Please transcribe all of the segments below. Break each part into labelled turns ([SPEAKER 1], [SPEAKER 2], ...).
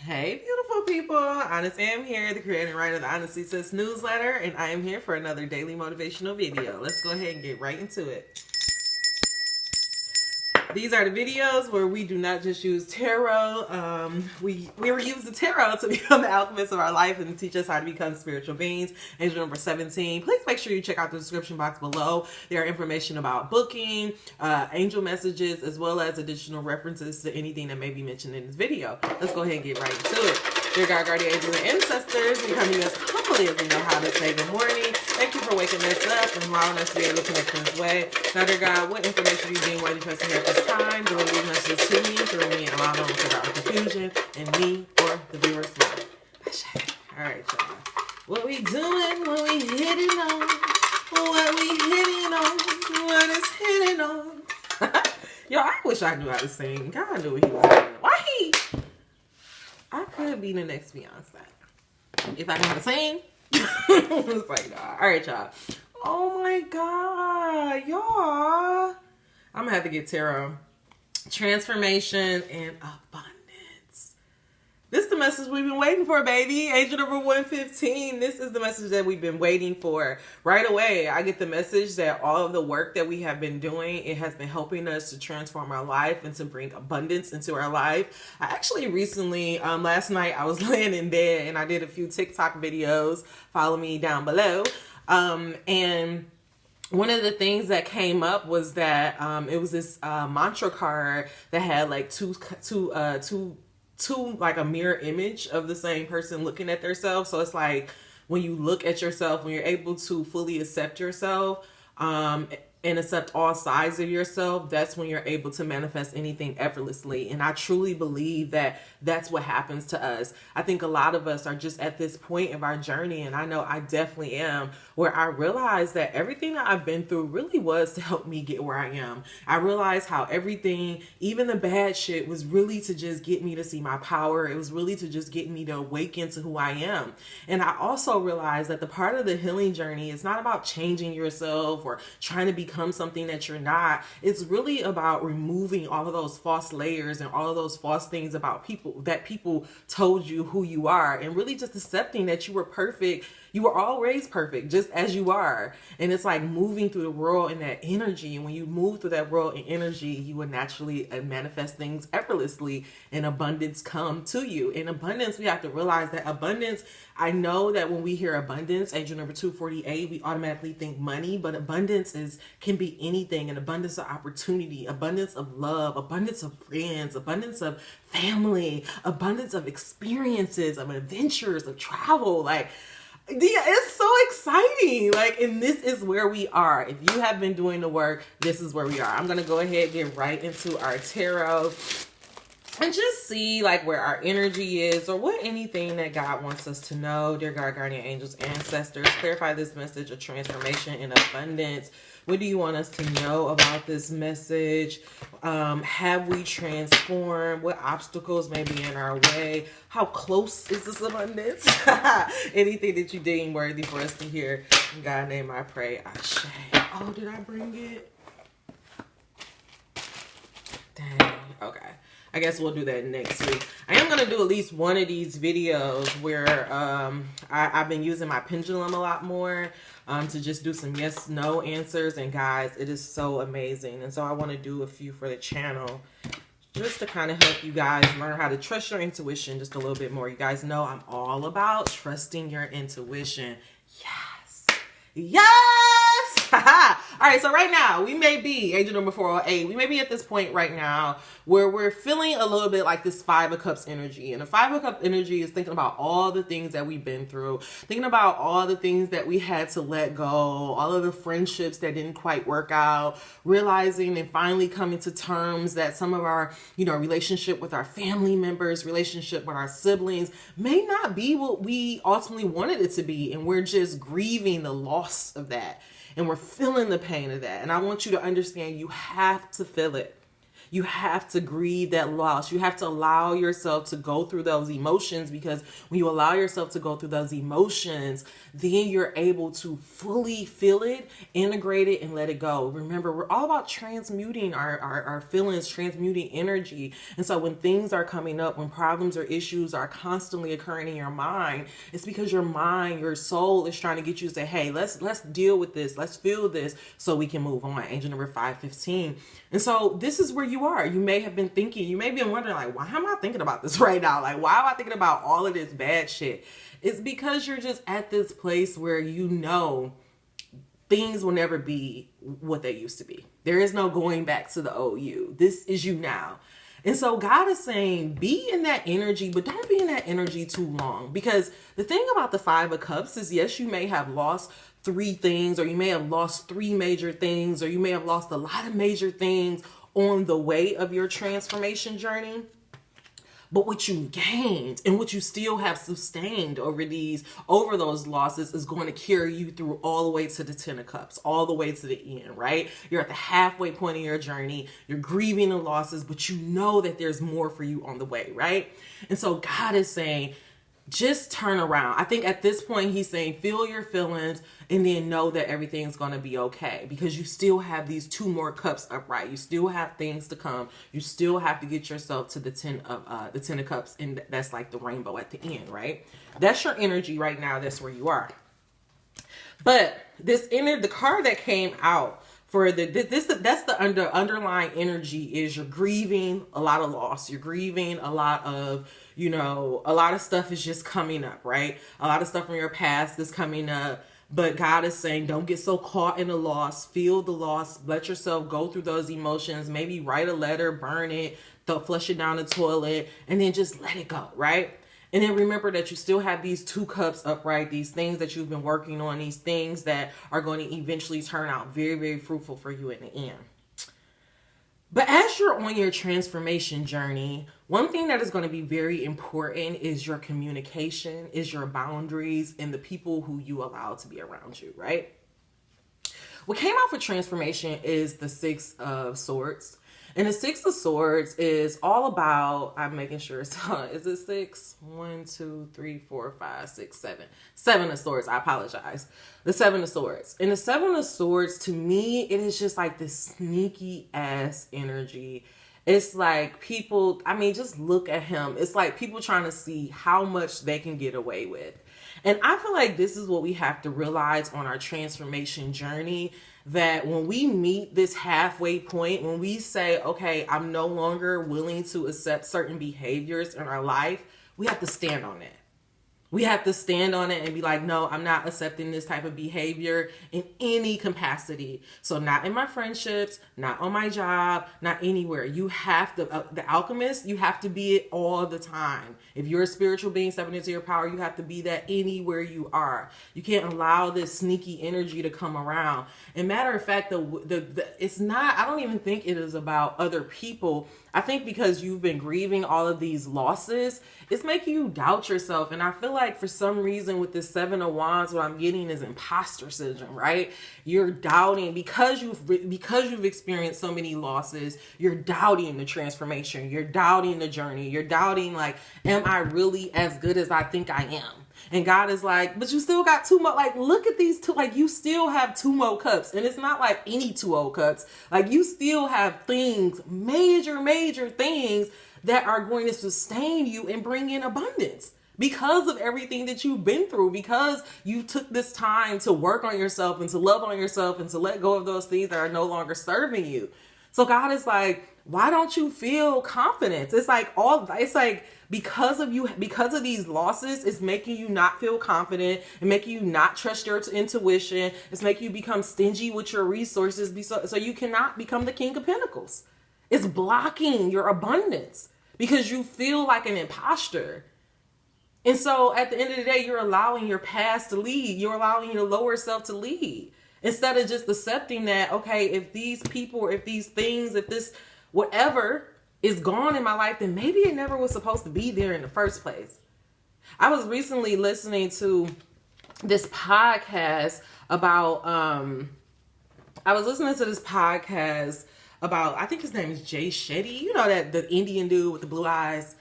[SPEAKER 1] Hey, beautiful people. Honest Am here, the creator and writer of the Honestly Sis newsletter, and I am here for another daily motivational video. Let's go ahead and get right into it. These are the videos where we do not just use tarot. We use the tarot to become the alchemists of our life and teach us how to become spiritual beings. Angel number 17. Please make sure you check out the description box below. There are information about booking, angel messages, as well as additional references to anything that may be mentioned in this video. Let's go ahead and get right into it. Dear God, guardian angels, and ancestors, we come to you as humbly as we know how to say good morning. Thank you for waking us up and allowing us to be able to connect in this way. Now, dear God, what information you deem worthy for us to hear at this time? Do these messages to me, through me, and allow them to figure out the confusion in me or the viewer's mind. All right, y'all. What we doing? What we hitting on? What we hitting on? What is hitting on? Yo, I wish I knew how to sing. God knew what he was doing. Why he? I could be the next Beyonce if I know how to sing. It's like, nah. All right, y'all. Oh my God, y'all. I'm gonna have to get tarot. Transformation and abundance. This is the message we've been waiting for, baby. Angel number 115. This is the message that we've been waiting for. Right away, I get the message that all of the work that we have been doing, it has been helping us to transform our life and to bring abundance into our life. I actually recently, last night, I was laying in bed and I did a few TikTok videos. Follow me down below. And one of the things that came up was that it was this mantra card that had like two like a mirror image of the same person looking at themselves. So it's like when you look at yourself, when you're able to fully accept yourself and accept all sides of yourself, that's when you're able to manifest anything effortlessly. And I truly believe that that's what happens to us. I think a lot of us are just at this point of our journey, and I know I definitely am, where I realized that everything that I've been through really was to help me get where I am. I realized how everything, even the bad shit, was really to just get me to see my power. It was really to just get me to awaken to who I am. And I also realized that the part of the healing journey is not about changing yourself or trying to become something that you're not. It's really about removing all of those false layers and all of those false things about people that people told you who you are, and really just accepting that you were perfect. You were always perfect, just as you are. And it's like moving through the world in that energy. And when you move through that world in energy, you will naturally manifest things effortlessly, and abundance come to you. In abundance, we have to realize that abundance, I know that when we hear abundance, angel number 248, we automatically think money, but abundance can be anything. An abundance of opportunity, abundance of love, abundance of friends, abundance of family, abundance of experiences, of adventures, of travel. Like, yeah, it's so exciting. Like, and this is where we are. If you have been doing the work, this is where we are. I'm going to go ahead and get right into our tarot and just see like where our energy is, or what anything that God wants us to know. Dear God, guardian angels, ancestors, clarify this message of transformation and abundance. What do you want us to know about this message? Have we transformed? What obstacles may be in our way? How close is this abundance? Anything that you deem worthy for us to hear. In God's name I pray. Ashe. Oh, did I bring it? Dang. Okay. I guess we'll do that next week. I am going to do at least one of these videos where I've been using my pendulum a lot more to just do some yes, no answers. And guys, it is so amazing. And so I want to do a few for the channel just to kind of help you guys learn how to trust your intuition just a little bit more. You guys know I'm all about trusting your intuition. Yes. Yes! All right, so right now, we may be, angel number 408, we may be at this point right now where we're feeling a little bit like this 5 of Cups energy. And the 5 of Cups energy is thinking about all the things that we've been through, thinking about all the things that we had to let go, all of the friendships that didn't quite work out, realizing and finally coming to terms that some of our, relationship with our family members, relationship with our siblings may not be what we ultimately wanted it to be. And we're just grieving the loss of that. And we're feeling the pain of that. And I want you to understand you have to feel it. You have to grieve that loss. You have to allow yourself to go through those emotions, because when you allow yourself to go through those emotions, then you're able to fully feel it, integrate it, and let it go. Remember, we're all about transmuting our feelings, transmuting energy. And so when things are coming up, when problems or issues are constantly occurring in your mind, it's because your mind, your soul is trying to get you to say, hey, let's deal with this. Let's feel this so we can move on. Angel number 515. And so this is where you are. You may have been thinking, you may be wondering, like, why am I thinking about this right now? Like, why am I thinking about all of this bad shit? It's because you're just at this place where you know things will never be what they used to be. There is no going back to the old you. This is you now. And so God is saying, be in that energy, but don't be in that energy too long. Because the thing about the 5 of Cups is, yes, you may have lost 3 things, or you may have lost 3 major things, or you may have lost a lot of major things on the way of your transformation journey. But what you gained and what you still have sustained over those losses is going to carry you through all the way to the 10 of Cups, all the way to the end, right? You're at the halfway point of your journey. You're grieving the losses, but you know that there's more for you on the way, right? And so God is saying, just turn around. I think at this point he's saying, feel your feelings and then know that everything's going to be okay, because you still have these 2 more cups upright. You still have things to come. You still have to get yourself to the 10 of Cups, and that's like the rainbow at the end, right? That's your energy right now. That's where you are. But the card that came out for that's the underlying energy is you're grieving a lot of loss. You're grieving a lot of, a lot of stuff is just coming up, right? A lot of stuff from your past is coming up. But God is saying, don't get so caught in the loss. Feel the loss. Let yourself go through those emotions. Maybe write a letter, burn it, flush it down the toilet, and then just let it go, right? And then remember that you still have these 2 cups upright, these things that you've been working on, these things that are going to eventually turn out very, very fruitful for you in the end. But as you're on your transformation journey, one thing that is going to be very important is your communication, is your boundaries, and the people who you allow to be around you, right? What came out for transformation is the 6 of Swords. And the 6 of Swords is all about, I'm making sure it's, is it 6? 1, 2, 3, 4, 5, 6, 7. 7 of Swords, I apologize. The 7 of Swords. And the 7 of Swords, to me, it is just like this sneaky ass energy. It's like people, just look at him. It's like people trying to see how much they can get away with. And I feel like this is what we have to realize on our transformation journey, that when we meet this halfway point, when we say, okay, I'm no longer willing to accept certain behaviors in our life, we have to stand on it. We have to stand on it and be like, no, I'm not accepting this type of behavior in any capacity. So not in my friendships, not on my job, not anywhere. You have to, the alchemist, you have to be it all the time. If you're a spiritual being stepping into your power, you have to be that anywhere you are. You can't allow this sneaky energy to come around. And matter of fact, it's not, I don't even think it is about other people. I think because you've been grieving all of these losses, it's making you doubt yourself. And I feel like for some reason with this 7 of Wands, what I'm getting is imposter syndrome, right? You're doubting because you've experienced so many losses. You're doubting the transformation. You're doubting the journey. You're doubting, like, am I really as good as I think I am? And God is like, but you still got 2 more. Like, look at these 2. Like, you still have 2 more cups. And it's not like any 2 old cups. Like, you still have things, major things that are going to sustain you and bring in abundance because of everything that you've been through, because you took this time to work on yourself and to love on yourself and to let go of those things that are no longer serving you. So God is like, why don't you feel confidence? It's like because of these losses, it's making you not feel confident and making you not trust your intuition. It's making you become stingy with your resources so you cannot become the King of Pentacles. It's blocking your abundance because you feel like an imposter. And so at the end of the day, you're allowing your past to lead. You're allowing your lower self to lead. Instead of just accepting that, okay, if these people, or if these things, if this whatever is gone in my life, then maybe it never was supposed to be there in the first place. I was recently listening to this podcast about, about, I think his name is Jay Shetty. You know, that the Indian dude with the blue eyes.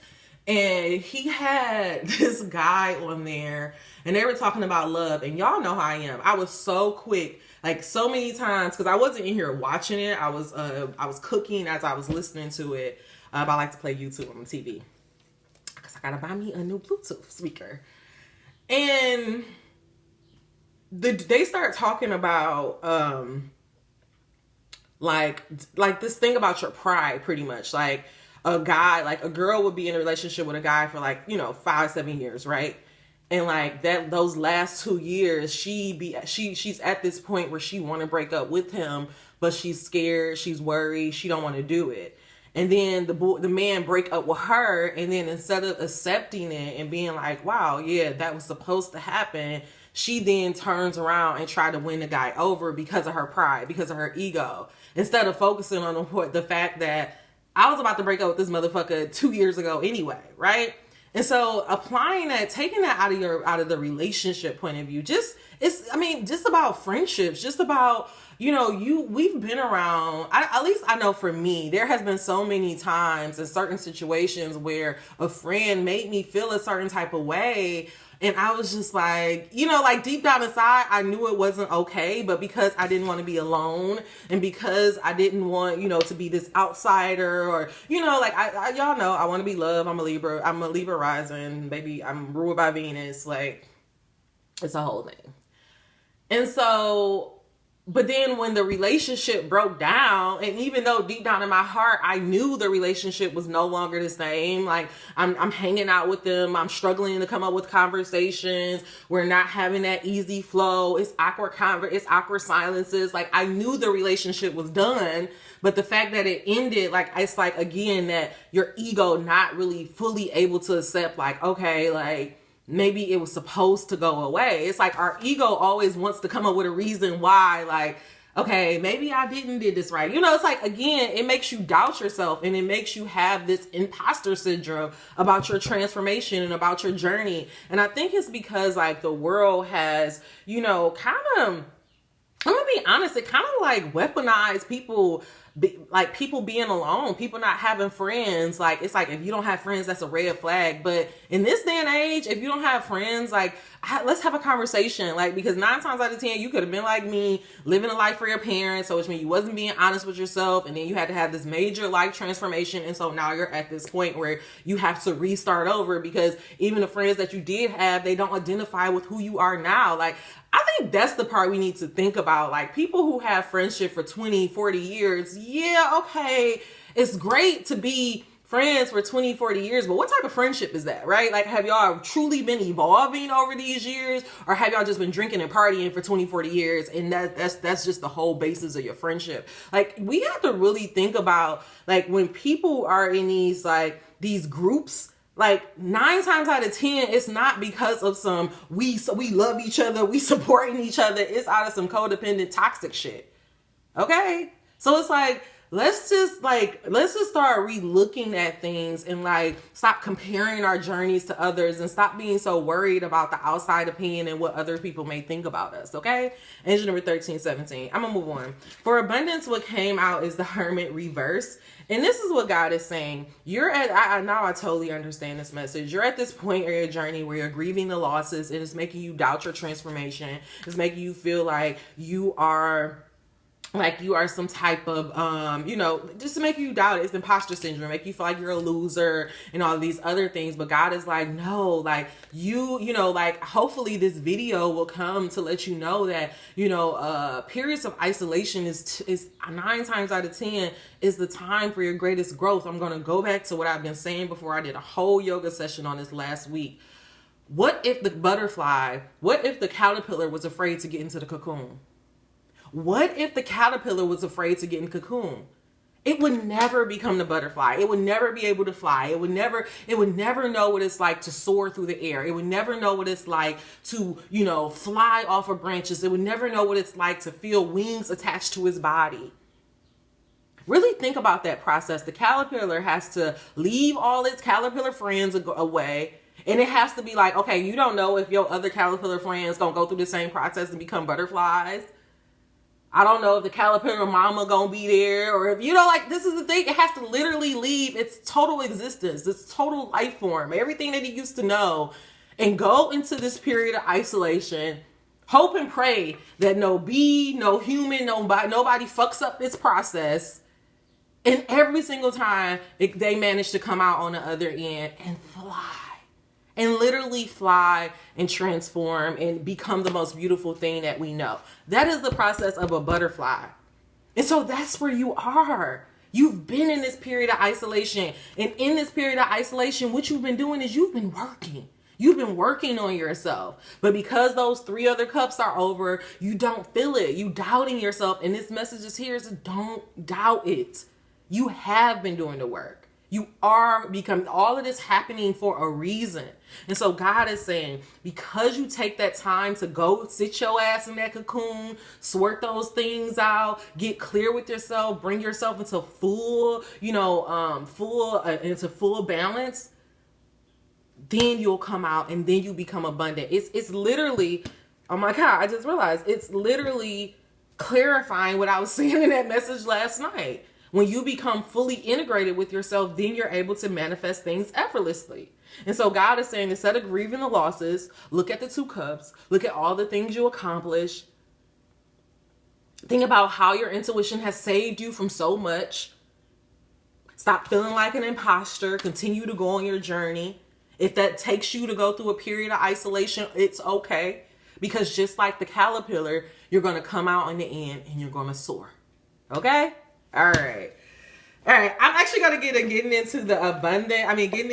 [SPEAKER 1] And he had this guy on there, and they were talking about love. And y'all know how I am. I was so quick, like so many times, because I wasn't in here watching it. I was cooking as I was listening to it. But I like to play YouTube on the TV because I gotta buy me a new Bluetooth speaker. And they start talking about like this thing about your pride, pretty much. Like a guy, like a girl would be in a relationship with a guy for like, 5-7 years, right? And like that, those last 2 years, she's at this point where she want to break up with him, but she's scared, she's worried, she don't want to do it. And then the man break up with her, and then instead of accepting it and being like, wow, yeah, that was supposed to happen, she then turns around and try to win the guy over because of her pride, because of her ego, instead of focusing on the fact that I was about to break up with this motherfucker 2 years ago anyway, right? And so applying that, taking that out of the relationship point of view, just about friendships, just about, we've been around, at least I know for me, there has been so many times in certain situations where a friend made me feel a certain type of way. And I was just like, like deep down inside, I knew it wasn't okay. But because I didn't want to be alone, and because I didn't want, to be this outsider, or, like y'all know, I want to be loved. I'm a Libra rising, baby. I'm ruled by Venus. Like, it's a whole thing. And so, but then when the relationship broke down, and even though deep down in my heart, I knew the relationship was no longer the same, like I'm hanging out with them, I'm struggling to come up with conversations, we're not having that easy flow, it's awkward silences, like I knew the relationship was done, but the fact that it ended, like it's like, again, that your ego not really fully able to accept, like, okay, like, maybe it was supposed to go away. It's like our ego always wants to come up with a reason why, like, okay, maybe I did this right. It's like, again, it makes you doubt yourself, and it makes you have this imposter syndrome about your transformation and about your journey. And I think it's because like the world has, kind of, I'm gonna be honest, it kind of like weaponized people, like people being alone, people not having friends. Like, it's like, if you don't have friends, that's a red flag. But in this day and age, if you don't have friends, like, let's have a conversation. Like, because 9 times out of 10, you could have been like me, living a life for your parents. So which means you wasn't being honest with yourself. And then you had to have this major life transformation. And so now you're at this point where you have to restart over, because even the friends that you did have, they don't identify with who you are now. Like, I think that's the part we need to think about. Like, people who have friendship for 20, 40 years, yeah, okay, it's great to be friends for 20, 40 years, but what type of friendship is that, right? Like, have y'all truly been evolving over these years, or have y'all just been drinking and partying for 20, 40 years, and that's just the whole basis of your friendship? Like, we have to really think about, like, when people are in these groups, like 9 times out of 10, it's not because of some, we love each other, we supporting each other. It's out of some codependent, toxic shit. Okay? So it's like, let's just start re-looking at things, and like stop comparing our journeys to others, and stop being so worried about the outside opinion and what other people may think about us. Okay? Angel number 1317. I'm gonna move on. For abundance, what came out is the Hermit reverse. And this is what God is saying. Now I totally understand this message. You're at this point in your journey where you're grieving the losses, and it's making you doubt your transformation. It's making you feel like you are some type of, just to make you doubt it. It's imposter syndrome, make you feel like you're a loser and all these other things. But God is like, no, like hopefully this video will come to let you know that, periods of isolation is 9 times out of 10 is the time for your greatest growth. I'm going to go back to what I've been saying before. I did a whole yoga session on this last week. What if the caterpillar was afraid to get into the cocoon? What if the caterpillar was afraid to get in the cocoon? It would never become the butterfly. It would never be able to fly. It would never know what it's like to soar through the air. It would never know what it's like to, fly off of branches. It would never know what it's like to feel wings attached to its body. Really think about that process. The caterpillar has to leave all its caterpillar friends away. And it has to be like, okay, you don't know if your other caterpillar friends gonna go through the same process and become butterflies. I don't know if the caterpillar mama gonna be there, or if, you know, like, this is the thing. It has to literally leave its total existence, its total life form, everything that he used to know, and go into this period of isolation. Hope and pray that no bee, no human, nobody fucks up this process. And every single time they manage to come out on the other end and fly. And literally fly and transform and become the most beautiful thing that we know. That is the process of a butterfly. And so that's where you are. You've been in this period of isolation. And in this period of isolation, what you've been doing is you've been working. You've been working on yourself. But because those 3 other cups are over, you don't feel it. You doubting yourself. And this message is here, so don't doubt it. You have been doing the work. You are becoming, all of this happening for a reason. And so God is saying, because you take that time to go sit your ass in that cocoon, sort those things out, get clear with yourself, bring yourself into full, into full balance, then you'll come out and then you become abundant. It's literally, oh my God, I just realized it's literally clarifying what I was saying in that message last night. When you become fully integrated with yourself, then you're able to manifest things effortlessly. And so God is saying, instead of grieving the losses, look at the 2 cups, look at all the things you accomplished. Think about how your intuition has saved you from so much. Stop feeling like an imposter. Continue to go on your journey. If that takes you to go through a period of isolation, it's okay. Because just like the caterpillar, you're going to come out in the end and you're going to soar. Okay? All right. I'm actually going to getting into the abundance. Getting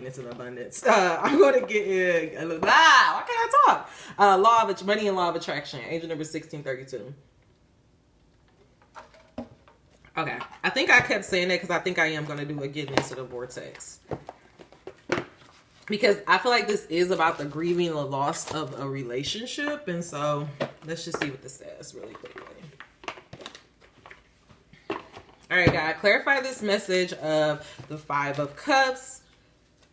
[SPEAKER 1] into the abundance. I'm going to get in. Why can't I talk? Law of money and law of attraction. Angel number 1632. Okay. I think I kept saying that because I think I am going to do a getting into the vortex. Because I feel like this is about the grieving the loss of a relationship. And so let's just see what this says really quickly. All right, God, clarify this message of the 5 of Cups,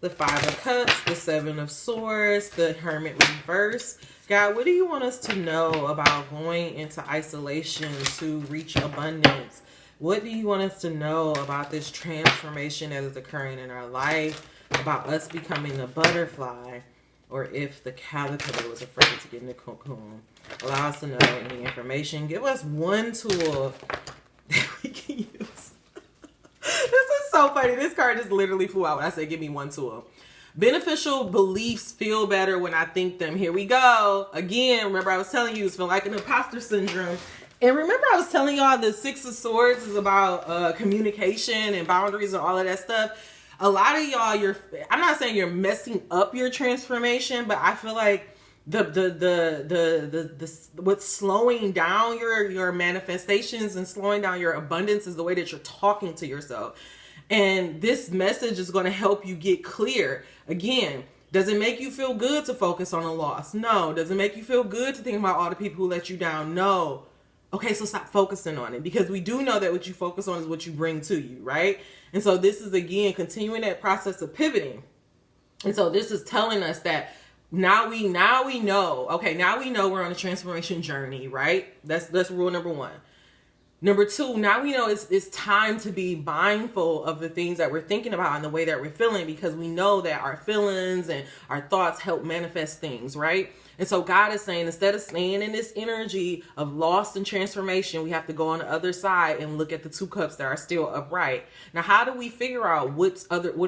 [SPEAKER 1] the 5 of Cups, the 7 of Swords, the Hermit reverse. God, what do you want us to know about going into isolation to reach abundance? What do you want us to know about this transformation that is occurring in our life, about us becoming a butterfly, or if the caterpillar was afraid to get in the cocoon? Allow us to know any information. Give us one tool that we can use. This is so funny. This card just literally flew out when I said, give me one tool. Beneficial beliefs feel better when I think them. Here we go. Again, remember I was telling you it's feeling like an imposter syndrome. And remember I was telling y'all the 6 of Swords is about communication and boundaries and all of that stuff. A lot of y'all, I'm not saying you're messing up your transformation, but I feel like what's slowing down your manifestations and slowing down your abundance is the way that you're talking to yourself. And this message is going to help you get clear. Again, does it make you feel good to focus on a loss? No. Does it make you feel good to think about all the people who let you down? No. Okay, so stop focusing on it, because we do know that what you focus on is what you bring to you, right? And so this is, again, continuing that process of pivoting. And so this is telling us that now we know, okay, now we know we're on a transformation journey, right? That's rule number 1. Number 2, now we know it's time to be mindful of the things that we're thinking about and the way that we're feeling, because we know that our feelings and our thoughts help manifest things, right? And so God is saying, instead of staying in this energy of loss and transformation, we have to go on the other side and look at the 2 cups that are still upright. Now, how do we figure out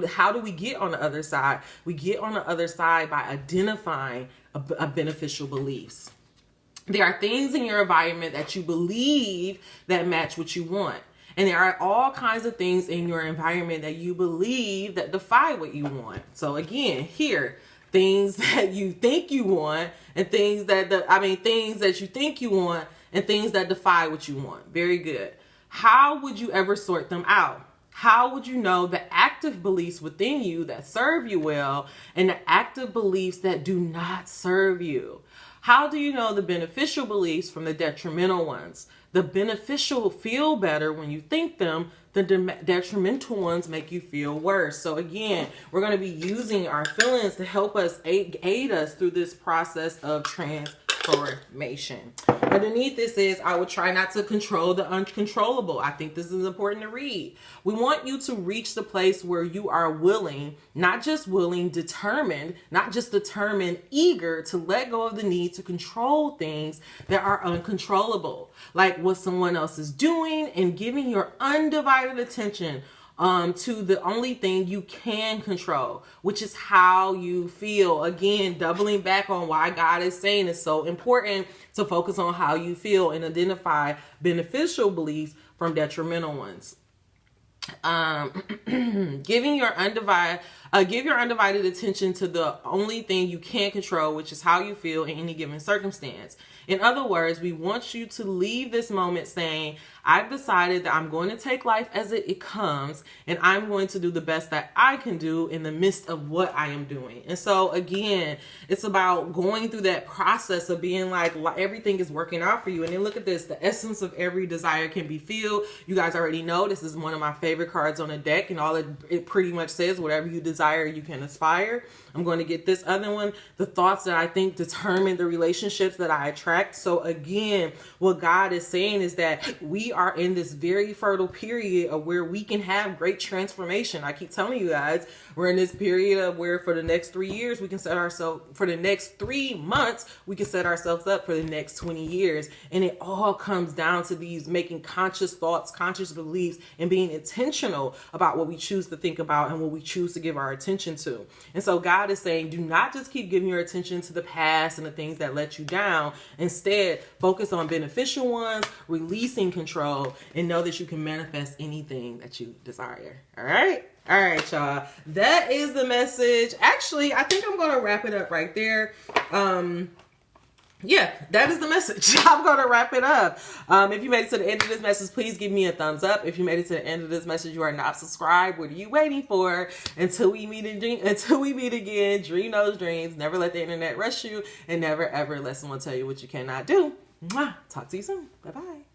[SPEAKER 1] how do we get on the other side? We get on the other side by identifying a beneficial beliefs. There are things in your environment that you believe that match what you want. And there are all kinds of things in your environment that you believe that defy what you want. So again, here, things that you think you want and things that you think you want and things that defy what you want. Very good. How would you ever sort them out? How would you know the active beliefs within you that serve you well and the active beliefs that do not serve you? How do you know the beneficial beliefs from the detrimental ones? The beneficial feel better when you think them. The detrimental ones make you feel worse. So again, we're going to be using our feelings to help us aid us through this process of transformation. transformation. Underneath this is, I would try not to control the uncontrollable. I think this is important to read. We want you to reach the place where you are willing, not just willing, determined, not just determined, eager to let go of the need to control things that are uncontrollable, like what someone else is doing, and giving your undivided attention to the only thing you can control, which is how you feel. Again, doubling back on why God is saying it's so important to focus on how you feel and identify beneficial beliefs from detrimental ones. Give your undivided attention to the only thing you can control, which is how you feel in any given circumstance. In other words, we want you to leave this moment saying, I've decided that I'm going to take life as it comes, and I'm going to do the best that I can do in the midst of what I am doing. And so again, it's about going through that process of being like everything is working out for you. And then look at this, the essence of every desire can be filled. You guys already know this is one of my favorite cards on the deck, and all it pretty much says, whatever you desire, you can aspire. I'm going to get this other one, the thoughts that I think determine the relationships that I attract. So again, what God is saying is that we are in this very fertile period of where we can have great transformation. I keep telling you guys, we're in this period of where for the next 3 years, we can set ourselves, for the next 3 months, we can set ourselves up for the next 20 years. And it all comes down to these making conscious thoughts, conscious beliefs, and being intentional about what we choose to think about and what we choose to give our attention to. And so God is saying, do not just keep giving your attention to the past and the things that let you down. Instead, focus on beneficial ones, releasing control, and know that you can manifest anything that you desire. All right? All right, y'all. That is the message. Actually, I think I'm going to wrap it up right there. Yeah, that is the message. I'm going to wrap it up. If you made it to the end of this message, please give me a thumbs up. If you made it to the end of this message, you are not subscribed. What are you waiting for? Until we meet again, dream those dreams. Never let the internet rush you, and never ever let someone tell you what you cannot do. Mwah. Talk to you soon. Bye-bye.